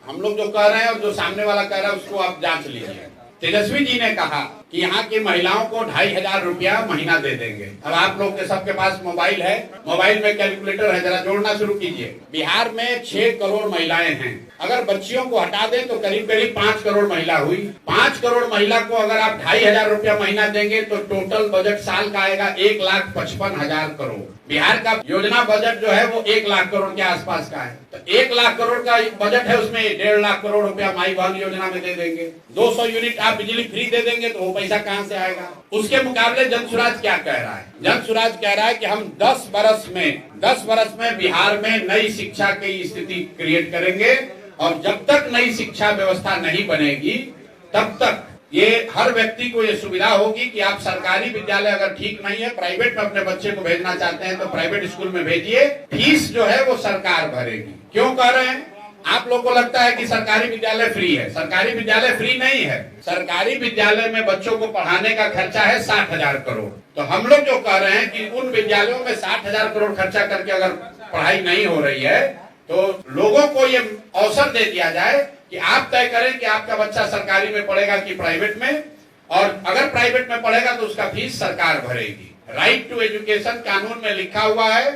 हम लोग जो कह रहे हैं और जो सामने वाला कह रहा है उसको आप जांच लीजिए। तेजस्वी जी ने कहा कि यहाँ की महिलाओं को 2500 रुपया महीना दे देंगे। अब आप लोग के सबके पास मोबाइल है, मोबाइल में कैलकुलेटर है, जरा जोड़ना शुरू कीजिए। बिहार में 6 करोड़ महिलाएं हैं। अगर बच्चियों को हटा दें तो करीब करीब 5 करोड़ महिला हुई। 5 करोड़ महिला को अगर आप 2500 रुपया महीना देंगे तो टोटल बजट साल का आएगा 1,55,000 करोड़। बिहार का योजना बजट जो है वो 1 लाख करोड़ के आसपास का है। तो 1 लाख करोड़ का बजट है, उसमें 1.5 लाख करोड़ रुपया माई बहन योजना में दे देंगे। 200 यूनिट आप बिजली फ्री दे देंगे तो वो पैसा कहां से आएगा? उसके मुकाबले जन स्वराज क्या कह रहा है? जन स्वराज कह रहा है कि हम 10 बरस में बिहार में नई शिक्षा की स्थिति क्रिएट करेंगे और जब तक नई शिक्षा व्यवस्था नहीं बनेगी तब तक ये हर व्यक्ति को ये सुविधा होगी कि आप सरकारी विद्यालय अगर ठीक नहीं है, प्राइवेट में अपने बच्चे को भेजना चाहते हैं तो प्राइवेट स्कूल में भेजिए, फीस जो है वो सरकार भरेगी। क्यों कह रहे हैं? आप लोगों को लगता है कि सरकारी विद्यालय फ्री है। सरकारी विद्यालय फ्री नहीं है। सरकारी विद्यालय में बच्चों को पढ़ाने का खर्चा है 60,000 करोड़। तो हम लोग जो कह रहे हैं कि उन विद्यालयों में 60,000 करोड़ खर्चा करके अगर पढ़ाई नहीं हो रही है तो लोगों को ये अवसर दे दिया जाए कि आप तय करें कि आपका बच्चा सरकारी में पढ़ेगा कि प्राइवेट में, और अगर प्राइवेट में पढ़ेगा तो उसका फीस सरकार भरेगी। राइट टू एजुकेशन कानून में लिखा हुआ है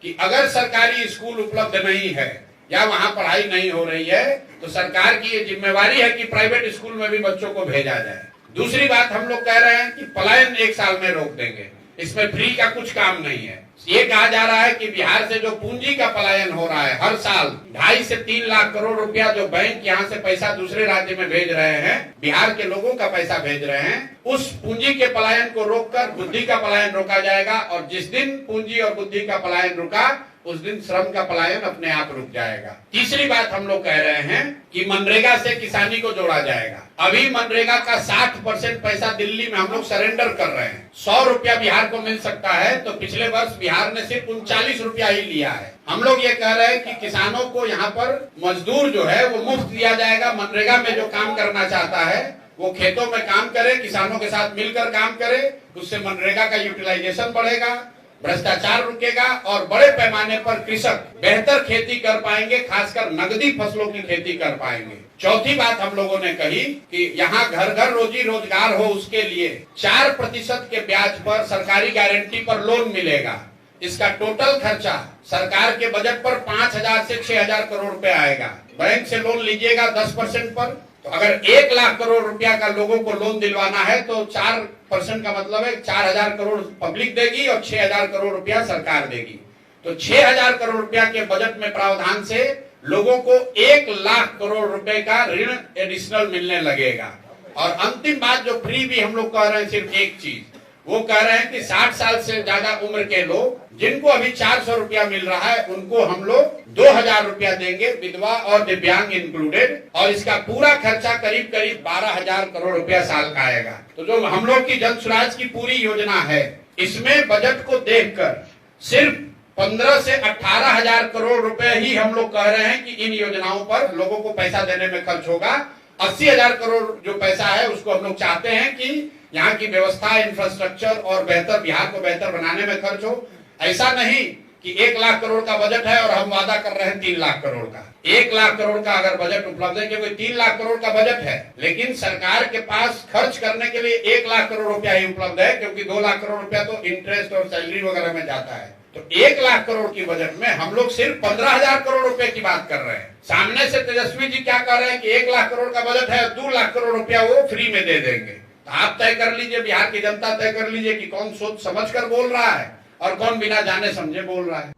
कि अगर सरकारी स्कूल उपलब्ध नहीं है या वहां पढ़ाई नहीं हो रही है तो सरकार की ये जिम्मेवारी है कि प्राइवेट स्कूल में भी बच्चों को भेजा जाए। दूसरी बात हम लोग कह रहे हैं कि पलायन 1 साल में रोक देंगे। इसमें फ्री का कुछ काम नहीं है। ये कहा जा रहा है कि बिहार से जो पूंजी का पलायन हो रहा है हर साल 2.5 से 3 लाख करोड़ रुपया जो बैंक यहाँ से पैसा दूसरे राज्य में भेज रहे हैं, बिहार के लोगों का पैसा भेज रहे हैं, उस पूंजी के पलायन को रोककर बुद्धि का पलायन रोका जाएगा। और जिस दिन पूंजी और बुद्धि का पलायन रुका उस दिन श्रम का पलायन अपने आप रुक जाएगा। तीसरी बात हम लोग कह रहे हैं कि मनरेगा से किसानी को जोड़ा जाएगा। अभी मनरेगा का 60% पैसा दिल्ली में हम लोग सरेंडर कर रहे हैं। 100 रुपया बिहार को मिल सकता है तो पिछले वर्ष बिहार ने सिर्फ 39 रुपया ही लिया है। हम लोग ये कह रहे हैं कि किसानों को यहाँ पर मजदूर जो है वो मुफ्त दिया जाएगा। मनरेगा में जो काम करना चाहता है वो खेतों में काम करे, किसानों के साथ मिलकर काम करे, उससे मनरेगा का यूटिलाइजेशन बढ़ेगा, भ्रष्टाचार रुकेगा और बड़े पैमाने पर कृषक बेहतर खेती कर पाएंगे, खासकर नगदी फसलों की खेती कर पाएंगे। चौथी बात हम लोगों ने कही कि यहाँ घर घर रोजी रोजगार हो, उसके लिए 4% के ब्याज पर सरकारी गारंटी पर लोन मिलेगा। इसका टोटल खर्चा सरकार के बजट पर 5,000 से 6,000 करोड़ रुपए आएगा। बैंक से लोन लीजिएगा 10% पर, तो अगर 1 लाख करोड़ रुपया का लोगों को लोन दिलवाना है तो 4% का मतलब है 4,000 करोड़ पब्लिक देगी और 6,000 करोड़ रुपया सरकार देगी। तो 6,000 करोड़ रुपया के बजट में प्रावधान से लोगों को 1 लाख करोड़ रुपए का ऋण एडिशनल मिलने लगेगा। और अंतिम बात जो फ्री भी हम लोग कह रहे हैं, सिर्फ एक चीज वो कह रहे हैं कि 60 साल से ज्यादा उम्र के लोग जिनको अभी 400 रुपया मिल रहा है उनको हम लोग 2,000 रुपया देंगे, विधवा और दिव्यांग इंक्लूडेड, और इसका पूरा खर्चा करीब करीब 12,000 करोड़ रुपया साल का आएगा। तो जो हम लोग की जन स्वराज की पूरी योजना है इसमें बजट को देखकर सिर्फ 15 से 18,000 करोड़ रुपए ही हम लोग कह रहे हैं कि इन योजनाओं पर लोगों को पैसा देने में खर्च होगा। 80,000 करोड़ जो पैसा है उसको हम लोग चाहते हैं कि यहाँ की व्यवस्था, इंफ्रास्ट्रक्चर और बेहतर बिहार को बेहतर बनाने में खर्च हो। ऐसा नहीं कि 1 लाख करोड़ का बजट है और हम वादा कर रहे हैं 3 लाख करोड़ का। 1 लाख करोड़ का अगर बजट उपलब्ध है, क्योंकि 3 लाख करोड़ का बजट है लेकिन सरकार के पास खर्च करने के लिए 1 लाख करोड़ रुपया ही उपलब्ध है, क्योंकि 2 लाख करोड़ रुपया तो इंटरेस्ट और सैलरी वगैरह में जाता है। तो 1 लाख करोड़ की बजट में हम लोग सिर्फ 15,000 करोड़ रुपए की बात कर रहे हैं। सामने से तेजस्वी जी क्या कर रहे हैं कि 1 लाख करोड़ का बजट है, 2 लाख करोड़ रुपया वो फ्री में दे देंगे। तो आप तय कर लीजिए, बिहार की जनता तय कर लीजिए कि कौन सोच समझ कर बोल रहा है और कौन बिना जाने समझे बोल रहा है।